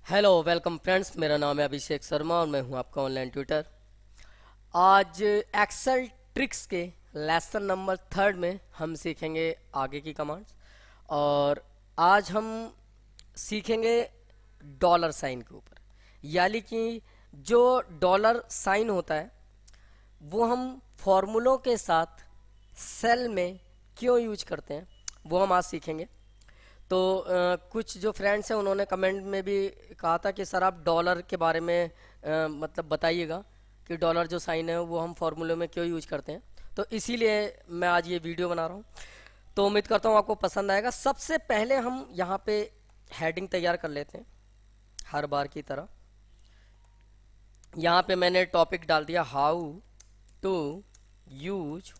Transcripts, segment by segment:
Hello welcome friends, मेरा नाम है अभिषेक शर्मा और मैं हूं आपका ऑनलाइन ट्यूटर। आज एक्सेल ट्रिक्स के लेसन नंबर थर्ड में हम सीखेंगे आगे की कमांड्स। और आज हम सीखेंगे डॉलर साइन के ऊपर, यानी कि जो डॉलर साइन होता है वो हम फॉर्मूलों के साथ सेल में क्यों यूज करते हैं वो हम आज सीखेंगे। तो कुछ जो फ्रेंड्स हैं उन्होंने कमेंट में भी कहा था कि सर आप डॉलर के बारे में मतलब बताइएगा कि डॉलर जो साइन है वो हम फॉर्मूले में क्यों यूज करते हैं। तो इसीलिए मैं आज ये वीडियो बना रहा हूँ। तो उम्मीद करता हूँ आपको पसंद आएगा। सबसे पहले हम यहाँ पे हेडिंग तैयार कर लेते हैं हर बार की तरह। यहाँ पे मैंने टॉपिक डाल दिया how to use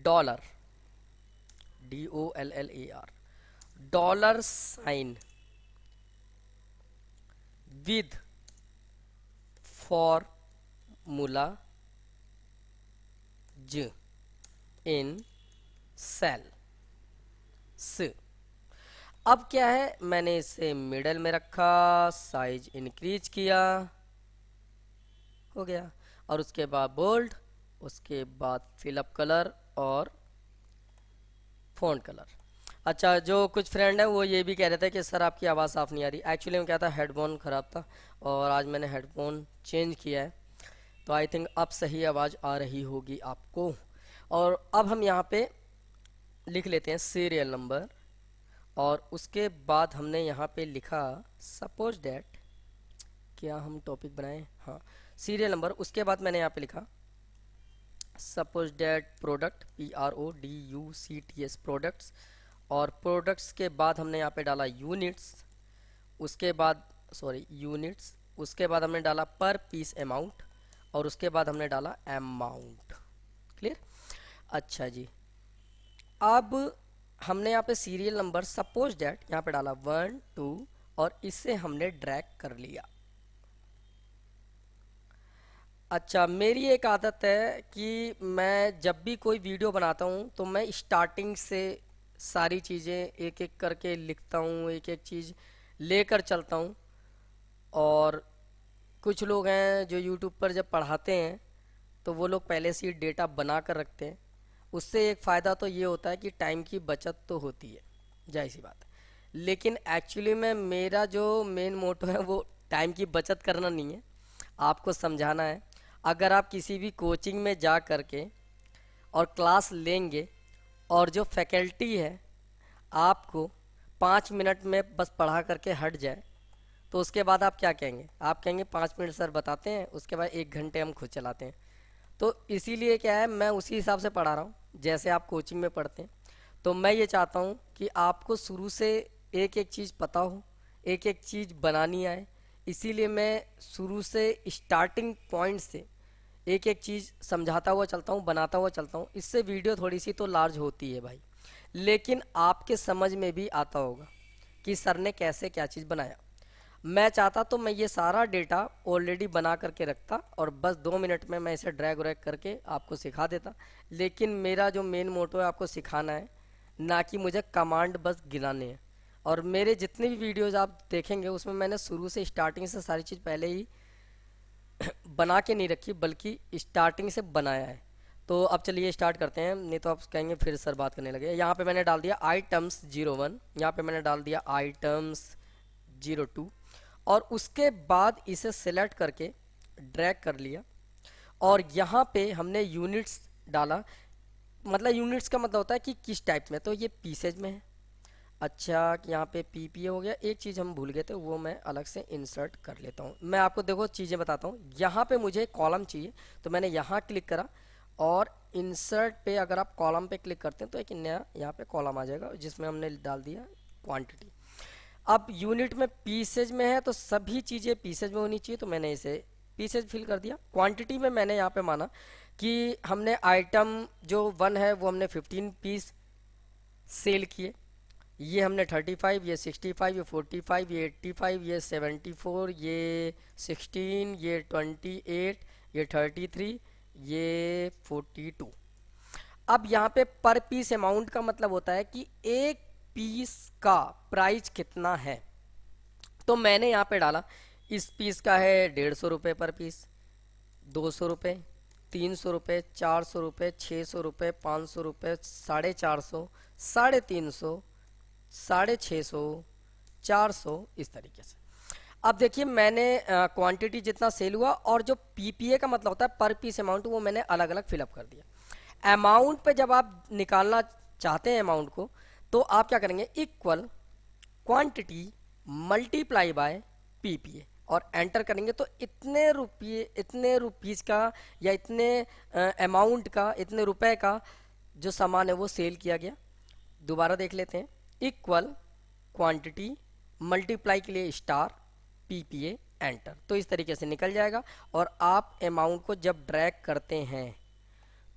dollar, DOLLAR, dollar sign with formula ज इन सेल स। अब क्या है, मैंने इसे मिडल में रखा, साइज इंक्रीज किया, हो गया। और उसके बाद बोल्ड, उसके बाद फिलअप कलर और फ़ॉन्ट कलर। अच्छा, जो कुछ फ्रेंड है वो ये भी कह रहे थे कि सर आपकी आवाज़ साफ़ नहीं आ रही। एक्चुअली में क्या था, हेडफोन ख़राब था और आज मैंने हेडफोन चेंज किया है, तो आई थिंक अब सही आवाज़ आ रही होगी आपको। और अब हम यहाँ पे लिख लेते हैं सीरियल नंबर और उसके बाद हमने यहाँ पे लिखा सपोज डैट, क्या हम टॉपिक बनाएं, हाँ सीरियल नंबर। उसके बाद मैंने यहाँ पे लिखा suppose that product, PRODUCTS products. और प्रोडक्ट्स के बाद हमने यहाँ पे डाला यूनिट्स, उसके बाद यूनिट्स, उसके बाद हमने डाला पर पीस अमाउंट और उसके बाद हमने डाला अमाउंट। क्लियर? अच्छा जी, अब हमने यहाँ पे सीरियल नंबर सपोज डैट यहाँ पे डाला 1 2 और इसे हमने ड्रैग कर लिया। अच्छा, मेरी एक आदत है कि मैं जब भी कोई वीडियो बनाता हूँ तो मैं स्टार्टिंग से सारी चीज़ें एक एक करके लिखता हूँ, एक एक चीज़ लेकर चलता हूँ। और कुछ लोग हैं जो यूट्यूब पर जब पढ़ाते हैं तो वो लोग पहले से ही डेटा बना कर रखते हैं। उससे एक फ़ायदा तो ये होता है कि टाइम की बचत तो होती है, जाहिर सी बात है। लेकिन एक्चुअली में मेरा जो मेन मोटो है वो टाइम की बचत करना नहीं है, आपको समझाना है। अगर आप किसी भी कोचिंग में जा कर के और क्लास लेंगे और जो फैकल्टी है आपको 5 मिनट में बस पढ़ा करके हट जाए, तो उसके बाद आप क्या कहेंगे? आप कहेंगे 5 मिनट सर बताते हैं, उसके बाद 1 घंटे हम खुद चलाते हैं। तो इसीलिए क्या है, मैं उसी हिसाब से पढ़ा रहा हूँ जैसे आप कोचिंग में पढ़ते हैं। तो मैं ये चाहता हूँ कि आपको शुरू से एक एक चीज़ पता हो, एक एक चीज़ बनानी आए। इसीलिए मैं शुरू से स्टार्टिंग पॉइंट से एक एक चीज़ समझाता हुआ चलता हूँ, बनाता हुआ चलता हूँ। इससे वीडियो थोड़ी सी तो लार्ज होती है भाई, लेकिन आपके समझ में भी आता होगा कि सर ने कैसे क्या चीज़ बनाया। मैं चाहता तो मैं ये सारा डेटा ऑलरेडी बना करके रखता और बस 2 मिनट में मैं इसे ड्रैग व्रैग करके आपको सिखा देता। लेकिन मेरा जो मेन मोटो है आपको सिखाना है, ना कि मुझे कमांड बस गिनाने हैं। और मेरे जितने भी वीडियोस आप देखेंगे उसमें मैंने शुरू से स्टार्टिंग से सारी चीज़ पहले ही बना के नहीं रखी, बल्कि स्टार्टिंग से बनाया है। तो अब चलिए स्टार्ट करते हैं, नहीं तो आप कहेंगे फिर सर बात करने लगे। यहाँ पे मैंने डाल दिया आइटम्स 01, यहाँ पे मैंने डाल दिया आइटम्स 02 और उसके बाद इसे सेलेक्ट करके ड्रैग कर लिया। और यहाँ पे हमने यूनिट्स डाला। मतलब यूनिट्स का मतलब होता है कि किस टाइप में, तो ये पीसेज में है। अच्छा, यहाँ पे PPA हो गया। एक चीज़ हम भूल गए थे, वो मैं अलग से इंसर्ट कर लेता हूँ। मैं आपको देखो चीज़ें बताता हूँ। यहाँ पे मुझे कॉलम चाहिए तो मैंने यहाँ क्लिक करा और इंसर्ट पे अगर आप कॉलम पे क्लिक करते हैं तो एक नया यहाँ पे कॉलम आ जाएगा जिसमें हमने डाल दिया क्वांटिटी। अब यूनिट में पीसेज में है तो सभी चीज़ें पीसेज में होनी चाहिए, तो मैंने इसे पीसेज फिल कर दिया। क्वांटिटी में मैंने यहाँ पे माना कि हमने आइटम जो 1 है वो हमने 15 पीस सेल किए। ये हमने 35, ये 65, ये 45, ये 85, ये 74, ये 16, ये 28, ये 33, ये 42। अब यहाँ पे पर पीस अमाउंट का मतलब होता है कि एक पीस का प्राइस कितना है। तो मैंने यहाँ पे डाला, इस पीस का है 150 रुपये पर पीस, 200 रुपये, 300 रुपये, 400 रुपये, 600 रुपये, 500 रुपये, 450, 350, 650, 400, इस तरीके से। अब देखिए मैंने क्वांटिटी जितना सेल हुआ और जो पीपीए का मतलब होता है पर पीस अमाउंट, वो मैंने अलग अलग फिलअप कर दिया। अमाउंट पे जब आप निकालना चाहते हैं अमाउंट को, तो आप क्या करेंगे, equal quantity multiply by PPA और एंटर करेंगे। तो इतने रुपये, इतने रुपीस का या इतने अमाउंट का, इतने रुपए का जो सामान है वो सेल किया गया। दोबारा देख लेते हैं, इक्वल क्वांटिटी मल्टीप्लाई के लिए स्टार पीपीए एंटर, तो इस तरीके से निकल जाएगा। और आप अमाउंट को जब ड्रैग करते हैं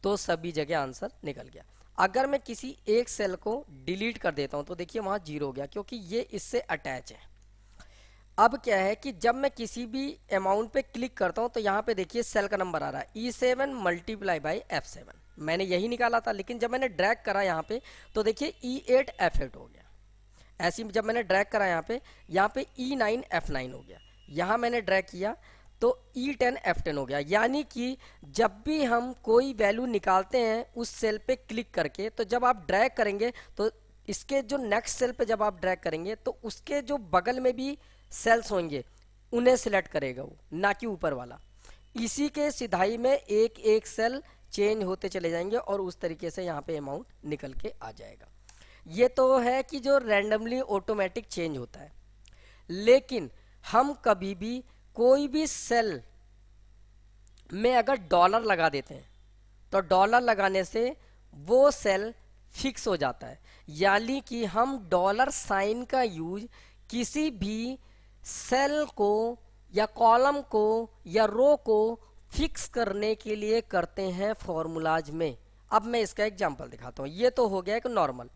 तो सभी जगह आंसर निकल गया। अगर मैं किसी एक सेल को डिलीट कर देता हूं तो देखिए वहां 0 हो गया, क्योंकि ये इससे अटैच है। अब क्या है कि जब मैं किसी भी अमाउंट पे क्लिक करता हूं तो यहाँ पे देखिए सेल का नंबर आ रहा है E7 मल्टीप्लाई बाई F7, मैंने यही निकाला था। लेकिन जब मैंने ड्रैग करा यहाँ पे तो देखिए E8 F8 हो गया। ऐसे ही जब मैंने ड्रैग करा यहाँ पे E9 F9 हो गया। यहाँ मैंने ड्रैग किया तो E10 F10 हो गया। यानी कि जब भी हम कोई वैल्यू निकालते हैं उस सेल पे क्लिक करके, तो जब आप ड्रैग करेंगे तो इसके जो नेक्स्ट सेल पे जब आप ड्रैग करेंगे तो उसके जो बगल में भी सेल्स होंगे उन्हें सिलेक्ट करेगा वो, ना कि ऊपर वाला। इसी के सिधाई में एक एक सेल चेंज होते चले जाएंगे और उस तरीके से यहाँ पे अमाउंट निकल के आ जाएगा। ये तो है कि जो रैंडमली ऑटोमेटिक चेंज होता है। लेकिन हम कभी भी कोई भी सेल में अगर डॉलर लगा देते हैं तो डॉलर लगाने से वो सेल फिक्स हो जाता है। यानी कि हम डॉलर साइन का यूज किसी भी सेल को या कॉलम को या रो को फिक्स करने के लिए करते हैं फॉर्मूलाज में। अब मैं इसका एग्जांपल दिखाता हूँ। ये तो हो गया एक नॉर्मल,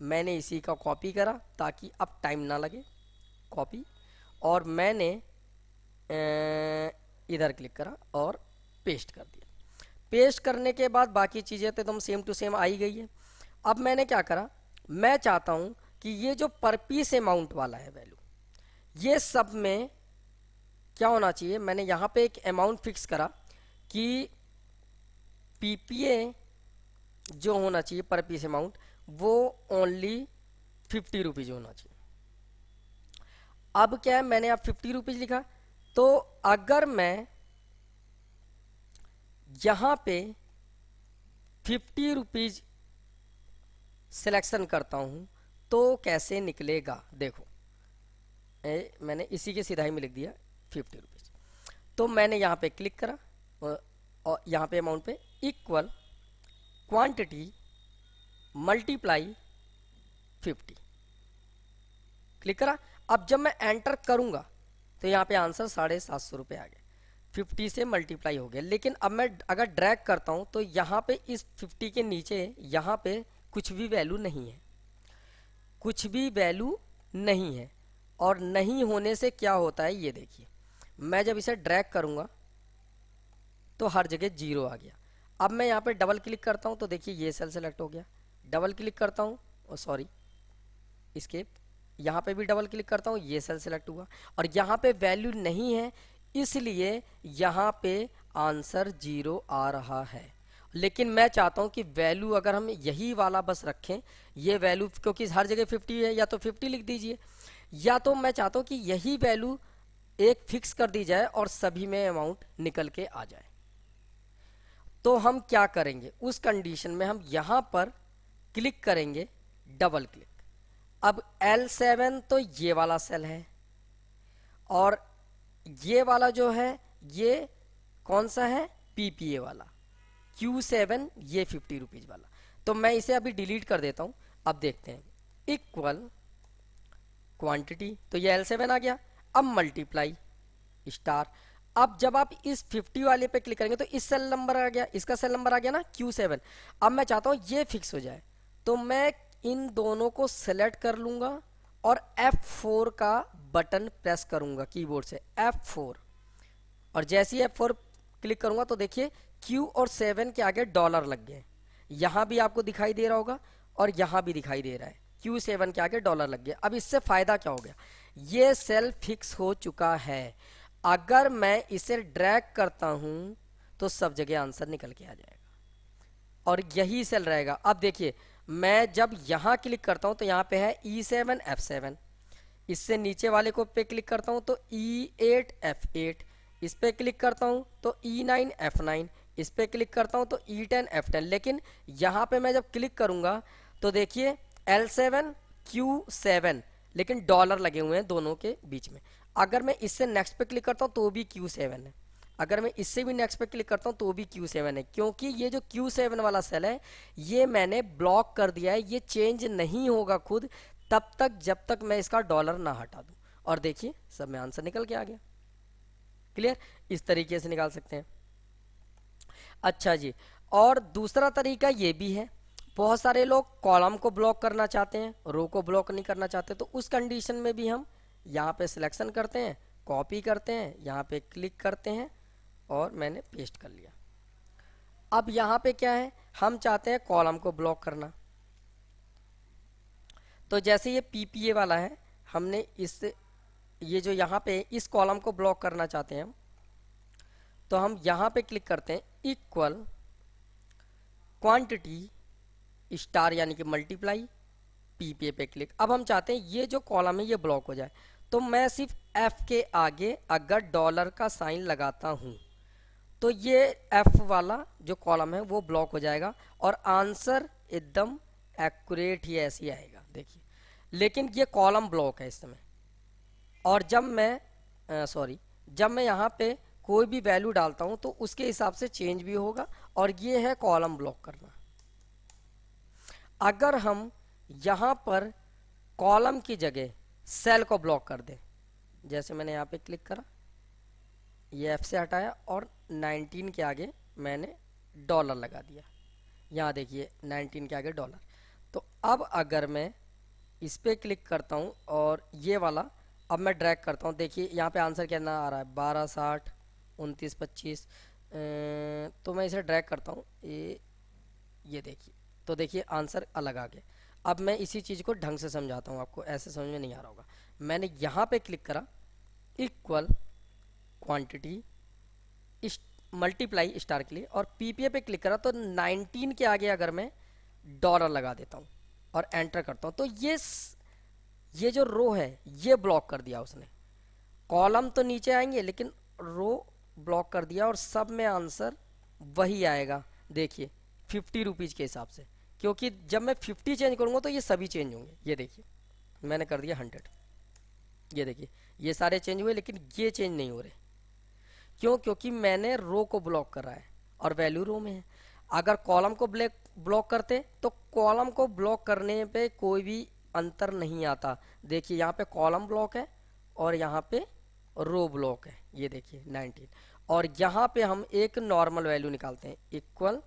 मैंने इसी का कॉपी करा ताकि अब टाइम ना लगे, कॉपी, और मैंने इधर क्लिक करा और पेस्ट कर दिया। पेस्ट करने के बाद बाकी चीज़ें तो एकदम सेम टू सेम आ ही गई है। अब मैंने क्या करा, मैं चाहता हूँ कि ये जो पर पीस अमाउंट वाला है वैल्यू, ये सब में क्या होना चाहिए। मैंने यहाँ पे एक अमाउंट फिक्स करा कि पीपीए जो होना चाहिए पर पीस अमाउंट वो ओनली 50 रुपीज़ होना चाहिए। अब क्या है, मैंने अब 50 रुपीज़ लिखा। तो अगर मैं यहाँ पे 50 रुपीज़ सिलेक्शन करता हूँ तो कैसे निकलेगा, देखो मैंने इसी के सिधाई में लिख दिया 50 रुपीज़। तो मैंने यहाँ पे क्लिक करा और यहाँ पे अमाउंट पे इक्वल क्वांटिटी मल्टीप्लाई 50 क्लिक करा। अब जब मैं एंटर करूंगा तो यहाँ पे आंसर 750 रुपये आ गए, 50 से मल्टीप्लाई हो गया। लेकिन अब मैं अगर ड्रैग करता हूँ तो यहाँ पे इस 50 के नीचे यहाँ पे कुछ भी वैल्यू नहीं है, कुछ भी वैल्यू नहीं है। और नहीं होने से क्या होता है ये देखिए, मैं जब इसे ड्रैग करूँगा तो हर जगह 0 आ गया। अब मैं यहाँ पे डबल क्लिक करता हूँ तो देखिए ये सेल सेलेक्ट हो गया। डबल क्लिक करता हूँ, और सॉरी एस्केप, यहाँ पे भी डबल क्लिक करता हूँ, ये सेल सेलेक्ट हुआ। और यहाँ पे वैल्यू नहीं है इसलिए यहाँ पे आंसर 0 आ रहा है। लेकिन मैं चाहता हूँ कि वैल्यू अगर हम यही वाला बस रखें, ये वैल्यू क्योंकि हर जगह 50 है, या तो 50 लिख दीजिए, या तो मैं चाहता हूँ कि यही वैल्यू एक फिक्स कर दी जाए और सभी में अमाउंट निकल के आ जाए। तो हम क्या करेंगे, उस कंडीशन में हम यहाँ पर क्लिक करेंगे, डबल क्लिक। अब L7 तो ये वाला सेल है और ये वाला जो है ये कौन सा है, पीपीए वाला। Q7 ये 50 रुपीज़ वाला। तो मैं इसे अभी डिलीट कर देता हूँ। अब देखते हैं, इक्वल क्वांटिटी, तो ये L7 आ गया। अब मल्टीप्लाई स्टार। अब जब आप इस 50 वाले पे क्लिक करेंगे तो इस सेल नंबर आ गया, इसका सेल नंबर आ गया ना Q7। अब मैं चाहता हूँ ये फिक्स हो जाए, तो मैं इन दोनों को सेलेक्ट कर लूंगा और F4 का बटन प्रेस करूंगा कीबोर्ड से, F4। और जैसे ही F4 क्लिक करूंगा तो देखिए Q और 7 के आगे डॉलर लग गए। यहां भी आपको दिखाई दे रहा होगा और यहां भी दिखाई दे रहा है, Q7 के आगे डॉलर लग गया। अब इससे फायदा क्या हो गया, ये सेल फिक्स हो चुका है। अगर मैं इसे ड्रैग करता हूं तो सब जगह आंसर निकल के आ जाएगा और यही सेल रहेगा। अब देखिए, मैं जब यहाँ क्लिक करता हूँ तो यहाँ पे है E7 F7, इससे नीचे वाले को पे क्लिक करता हूँ तो E8 F8, इस पे क्लिक करता हूँ तो E9 F9, इस पे क्लिक करता हूँ तो E10 F10। लेकिन यहाँ पे मैं जब क्लिक करूँगा तो देखिए L7 Q7, लेकिन डॉलर लगे हुए हैं दोनों के बीच में। अगर मैं इससे नेक्स्ट पे क्लिक करता हूँ तो भी Q7 है, अगर मैं इससे भी नेक्स्ट पे क्लिक करता हूँ तो भी Q7 है, क्योंकि ये जो Q7 वाला सेल है ये मैंने ब्लॉक कर दिया है। ये चेंज नहीं होगा खुद तब तक जब तक मैं इसका डॉलर ना हटा दूं। और देखिए सब में आंसर निकल के आ गया। क्लियर? इस तरीके से निकाल सकते हैं। अच्छा जी, और दूसरा तरीका ये भी है, बहुत सारे लोग कॉलम को ब्लॉक करना चाहते हैं, रो को ब्लॉक नहीं करना चाहते, तो उस कंडीशन में भी हम यहाँ पे सिलेक्शन करते हैं, कॉपी करते हैं, यहाँ पे क्लिक करते हैं और मैंने पेस्ट कर लिया। अब यहाँ पे क्या है, हम चाहते हैं कॉलम को ब्लॉक करना, तो जैसे ये PPA वाला है, हमने इस ये जो यहाँ पे इस कॉलम को ब्लॉक करना चाहते हैं हम, तो हम यहाँ पे क्लिक करते हैं इक्वल क्वांटिटी स्टार यानी कि मल्टीप्लाई PPA पे क्लिक। अब हम चाहते हैं ये जो कॉलम है ये ब्लॉक हो जाए, तो मैं सिर्फ F के आगे अगर डॉलर का साइन लगाता हूँ तो ये F वाला जो कॉलम है वो ब्लॉक हो जाएगा और आंसर एकदम एक्यूरेट ही ऐसे ही आएगा। देखिए, लेकिन ये कॉलम ब्लॉक है इस समय, और जब मैं यहाँ पे कोई भी वैल्यू डालता हूँ तो उसके हिसाब से चेंज भी होगा, और ये है कॉलम ब्लॉक करना। अगर हम यहाँ पर कॉलम की जगह सेल को ब्लॉक कर दें, जैसे मैंने यहाँ पे क्लिक करा, ये F से हटाया और 19 के आगे मैंने डॉलर लगा दिया, यहाँ देखिए 19 के आगे डॉलर। तो अब अगर मैं इस पे क्लिक करता हूँ और ये वाला अब मैं ड्रैग करता हूँ, देखिए यहाँ पे आंसर कितना आ रहा है, 12 60 29 25। तो मैं इसे ड्रैग करता हूँ, ये देखिए, तो देखिए आंसर अलग आ गया। अब मैं इसी चीज़ को ढंग से समझाता हूँ आपको, ऐसे समझ में नहीं आ रहा होगा। मैंने यहाँ पे क्लिक करा इक्वल क्वांटिटी मल्टीप्लाई स्टार के लिए, और PPA पे क्लिक करा तो 19 के आगे अगर मैं डॉलर लगा देता हूँ और एंटर करता हूँ तो ये जो रो है ये ब्लॉक कर दिया उसने। कॉलम तो नीचे आएंगे लेकिन रो ब्लॉक कर दिया, और सब में आंसर वही आएगा। देखिए 50 रुपीज़ के हिसाब से, क्योंकि जब मैं 50 चेंज करूँगा तो ये सभी चेंज होंगे। ये देखिए मैंने कर दिया 100, ये देखिए ये सारे चेंज हुए लेकिन ये चेंज नहीं हो रहे। क्यों? क्योंकि मैंने रो को ब्लॉक करा है और वैल्यू रो में है। अगर कॉलम को ब्लॉक करते तो कॉलम को ब्लॉक करने पे कोई भी अंतर नहीं आता। देखिए यहाँ पे कॉलम ब्लॉक है और यहाँ पे रो ब्लॉक है, ये देखिए 19, और यहाँ पे हम एक नॉर्मल वैल्यू निकालते हैं equal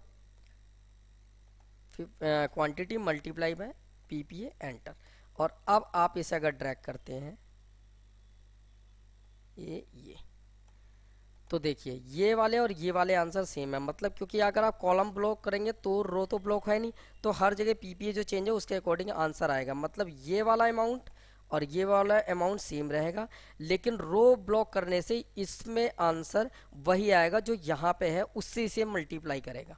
quantity multiply bye PPA enter. और अब आप इसे अगर ड्रैग करते हैं ये तो देखिए ये वाले और ये वाले आंसर सेम है, मतलब क्योंकि अगर आप कॉलम ब्लॉक करेंगे तो रो तो ब्लॉक है नहीं, तो हर जगह PPA जो चेंज है उसके अकॉर्डिंग आंसर आएगा। मतलब ये वाला अमाउंट और ये वाला अमाउंट सेम रहेगा, लेकिन रो ब्लॉक करने से इसमें आंसर वही आएगा जो यहाँ पे है, उससे इसे मल्टीप्लाई करेगा।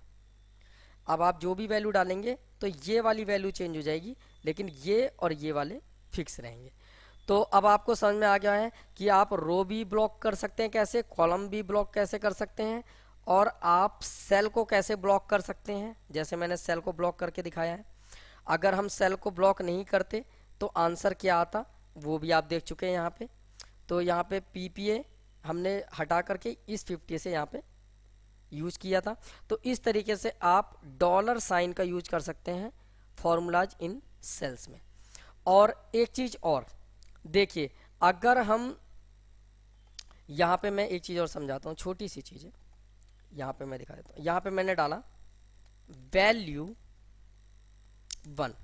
अब आप जो भी वैल्यू डालेंगे तो ये वाली वैल्यू चेंज हो जाएगी, लेकिन ये और ये वाले फिक्स रहेंगे। तो अब आपको समझ में आ गया है कि आप रो भी ब्लॉक कर सकते हैं कैसे, कॉलम भी ब्लॉक कैसे कर सकते हैं, और आप सेल को कैसे ब्लॉक कर सकते हैं, जैसे मैंने सेल को ब्लॉक करके दिखाया है। अगर हम सेल को ब्लॉक नहीं करते तो आंसर क्या आता वो भी आप देख चुके हैं यहाँ पे। तो यहाँ पे PPA हमने हटा करके इस 50 से यहाँ पे यूज किया था। तो इस तरीके से आप डॉलर साइन का यूज कर सकते हैं फॉर्मूलाज इन सेल्स में। और एक चीज़ और देखिए, अगर हम यहाँ पे मैं एक चीज़ और समझाता हूँ, छोटी सी चीज़ है, यहाँ पे मैं दिखा देता हूँ। यहाँ पे मैंने डाला वैल्यू 1,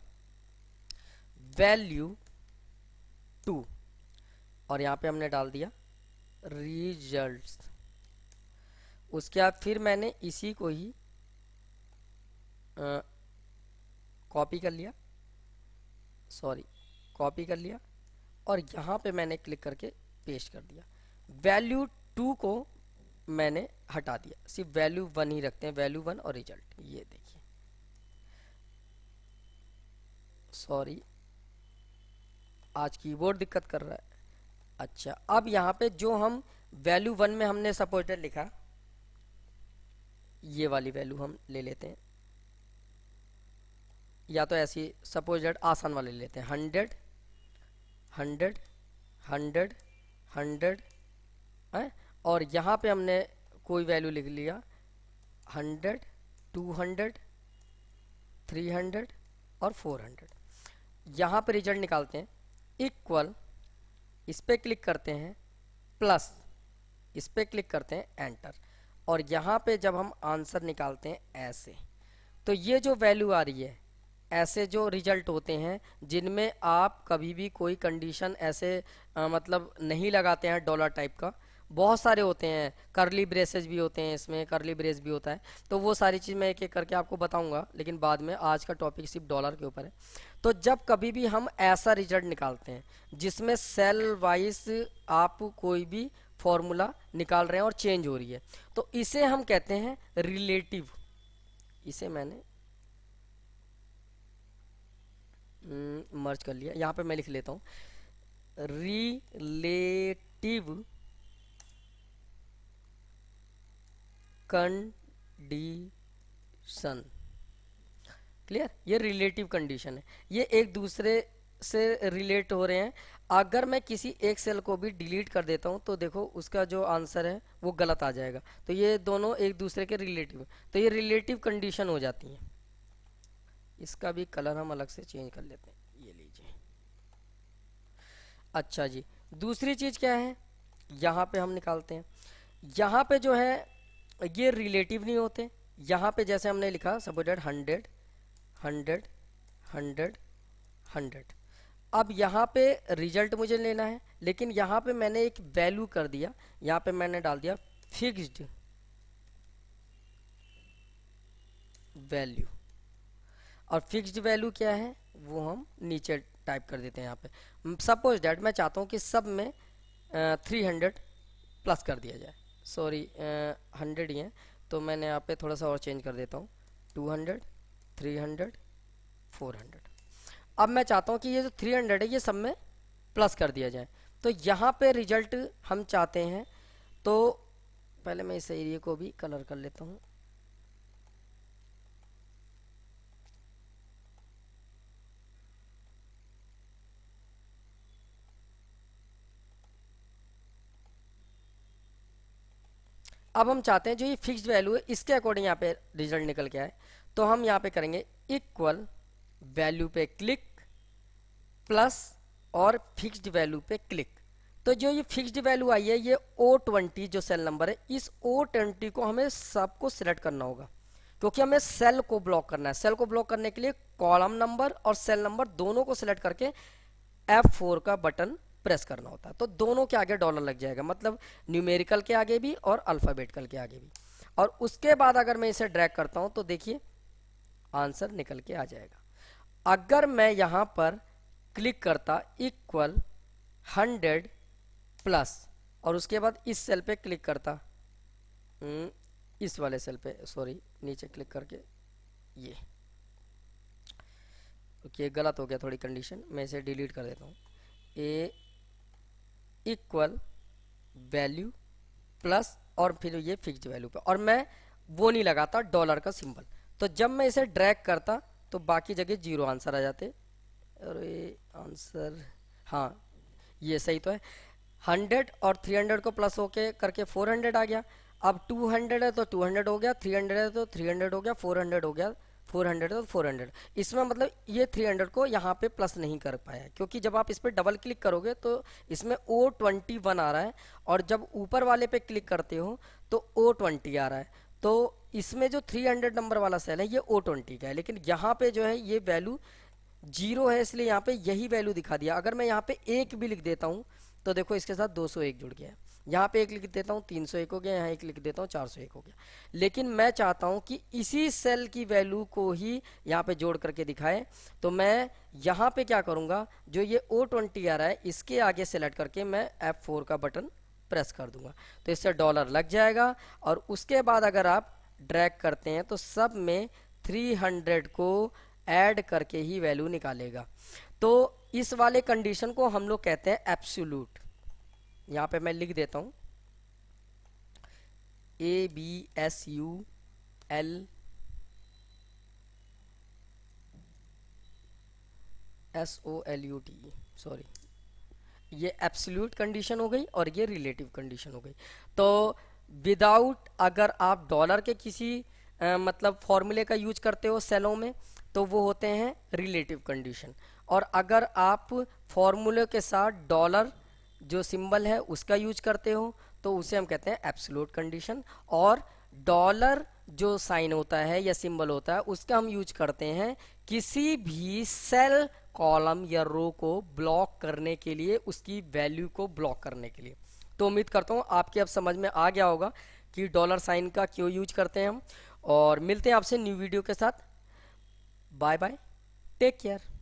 वैल्यू 2, और यहाँ पे हमने डाल दिया रिजल्ट्स। उसके बाद फिर मैंने इसी को ही कॉपी कर लिया, और यहाँ पे मैंने क्लिक करके पेस्ट कर दिया। वैल्यू 2 को मैंने हटा दिया, सिर्फ वैल्यू 1 ही रखते हैं, वैल्यू 1 और रिजल्ट। ये देखिए, सॉरी आज कीबोर्ड दिक्कत कर रहा है। अच्छा, अब यहाँ पे जो हम वैल्यू 1 में हमने सपोर्टेड लिखा, ये वाली वैल्यू हम ले लेते हैं, या तो ऐसी सपोर्टेड आसान वाले ले लेते हैं। 100 100 100 100 है, और यहाँ पे हमने कोई वैल्यू लिख लिया 100 200 300 और 400। यहाँ पे रिजल्ट निकालते हैं, इक्वल, इस पे क्लिक करते हैं, प्लस इस पे क्लिक करते हैं, एंटर। और यहाँ पे जब हम आंसर निकालते हैं ऐसे, तो ये जो वैल्यू आ रही है, ऐसे जो रिजल्ट होते हैं जिनमें आप कभी भी कोई कंडीशन ऐसे मतलब नहीं लगाते हैं डॉलर टाइप का, बहुत सारे होते हैं, करली ब्रेसेस भी होते हैं, इसमें करली ब्रेस भी होता है, तो वो सारी चीज़ मैं एक एक करके आपको बताऊंगा, लेकिन बाद में। आज का टॉपिक सिर्फ डॉलर के ऊपर है। तो जब कभी भी हम ऐसा रिजल्ट निकालते हैं जिसमें सेल वाइज आप कोई भी फॉर्मूला निकाल रहे हैं और चेंज हो रही है, तो इसे हम कहते हैं रिलेटिव। इसे मैंने मर्ज कर लिया, यहाँ पे मैं लिख लेता हूँ रिलेटिव कंडीशन। क्लियर, ये रिलेटिव कंडीशन है, ये एक दूसरे से रिलेट हो रहे हैं। अगर मैं किसी एक सेल को भी डिलीट कर देता हूं तो देखो उसका जो आंसर है वो गलत आ जाएगा, तो ये दोनों एक दूसरे के रिलेटिव, तो ये रिलेटिव कंडीशन हो जाती है। इसका भी कलर हम अलग से चेंज कर लेते हैं, ये लीजिए। अच्छा जी, दूसरी चीज क्या है, यहाँ पे हम निकालते हैं, यहाँ पे जो है ये रिलेटिव नहीं होते। यहाँ पे जैसे हमने लिखा सपोर्टेड 100 100 100 100, अब यहाँ पे रिजल्ट मुझे लेना है, लेकिन यहाँ पे मैंने एक वैल्यू कर दिया, यहाँ पे मैंने डाल दिया फिक्स्ड वैल्यू। और फिक्स्ड वैल्यू क्या है वो हम नीचे टाइप कर देते हैं। यहाँ पे सपोज डैट मैं चाहता हूँ कि सब में 300 प्लस कर दिया जाए, सॉरी 100 ही है, तो मैंने यहाँ पे थोड़ा सा और चेंज कर देता हूँ 200 300 400। अब मैं चाहता हूँ कि ये जो 300 है ये सब में प्लस कर दिया जाए, तो यहाँ पे रिजल्ट हम चाहते हैं, तो पहले मैं इस एरिया को भी कलर कर लेता हूँ। अब हम चाहते हैं जो ये फिक्स्ड वैल्यू है इसके अकॉर्डिंग यहाँ पे रिजल्ट निकल के आए, तो हम यहाँ पे करेंगे इक्वल, वैल्यू पे क्लिक, प्लस और फिक्स्ड वैल्यू पे क्लिक। तो जो ये फिक्स्ड वैल्यू आई है ये O20 जो सेल नंबर है, इस O20 को हमें सबको सिलेक्ट करना होगा, क्योंकि हमें सेल को ब्लॉक करना है। सेल को ब्लॉक करने के लिए कॉलम नंबर और सेल नंबर दोनों को सिलेक्ट करके F4 का बटन प्रेस करना होता है, तो दोनों के आगे डॉलर लग जाएगा, मतलब न्यूमेरिकल के आगे भी और अल्फाबेटिकल के आगे भी। और उसके बाद अगर मैं इसे ड्रैग करता हूं तो देखिए आंसर निकल के आ जाएगा। अगर मैं यहां पर क्लिक करता इक्वल 100 प्लस और उसके बाद इस सेल पे क्लिक करता, इस वाले सेल पे, सॉरी नीचे क्लिक करके, ये ओके गलत हो गया थोड़ी कंडीशन, मैं इसे डिलीट कर देता हूँ। ए इक्वल वैल्यू प्लस और फिर ये फिक्स्ड वैल्यू पे, और मैं वो नहीं लगाता डॉलर का सिंबल, तो जब मैं इसे ड्रैग करता तो बाकी जगह 0 आंसर आ जाते। और ये आंसर, हाँ ये सही तो है, 100 और 300 को प्लस होके करके 400 आ गया। अब 200 है तो 200 हो गया, 300 है तो 300 हो गया, 400 हो गया, 400 तो 400। इसमें मतलब ये 300 को यहाँ पे प्लस नहीं कर पाया, क्योंकि जब आप इस पर डबल क्लिक करोगे तो इसमें O21 आ रहा है, और जब ऊपर वाले पे क्लिक करते हो तो O20 आ रहा है। तो इसमें जो 300 नंबर वाला सेल है ये O20 का है, लेकिन यहाँ पे जो है ये वैल्यू 0 है, इसलिए यहाँ पे यही वैल्यू दिखा दिया। अगर मैं यहाँ पे 1 भी लिख देता हूँ तो देखो इसके साथ 201 जुड़ गया है, यहाँ पे एक लिख देता हूँ 301 हो गया, यहाँ एक लिख देता हूँ 401 हो गया। लेकिन मैं चाहता हूँ कि इसी सेल की वैल्यू को ही यहाँ पे जोड़ करके दिखाए, तो मैं यहाँ पे क्या करूँगा, जो ये O20 आ रहा है इसके आगे सेलेक्ट करके मैं F4 का बटन प्रेस कर दूंगा, तो इससे डॉलर लग जाएगा। और उसके बाद अगर आप ड्रैग करते हैं तो सब में 300 को ऐड करके ही वैल्यू निकालेगा। तो इस वाले कंडीशन को हम लोग कहते हैं एब्सोल्यूट। यहाँ पे मैं लिख देता हूँ ABSULSOLUT, सॉरी, ये एब्सोल्यूट कंडीशन हो गई और ये रिलेटिव कंडीशन हो गई। तो विदाउट, अगर आप डॉलर के किसी मतलब फॉर्मूले का यूज करते हो सेलों में, तो वो होते हैं रिलेटिव कंडीशन। और अगर आप फॉर्मूले के साथ डॉलर जो सिंबल है उसका यूज करते हो तो उसे हम कहते हैं एब्सोल्यूट कंडीशन। और डॉलर जो साइन होता है या सिंबल होता है उसका हम यूज करते हैं किसी भी सेल, कॉलम या रो को ब्लॉक करने के लिए, उसकी वैल्यू को ब्लॉक करने के लिए। तो उम्मीद करता हूँ आपके अब समझ में आ गया होगा कि डॉलर साइन का क्यों यूज करते हैं हम। और मिलते हैं आपसे न्यू वीडियो के साथ। Bye bye, take care.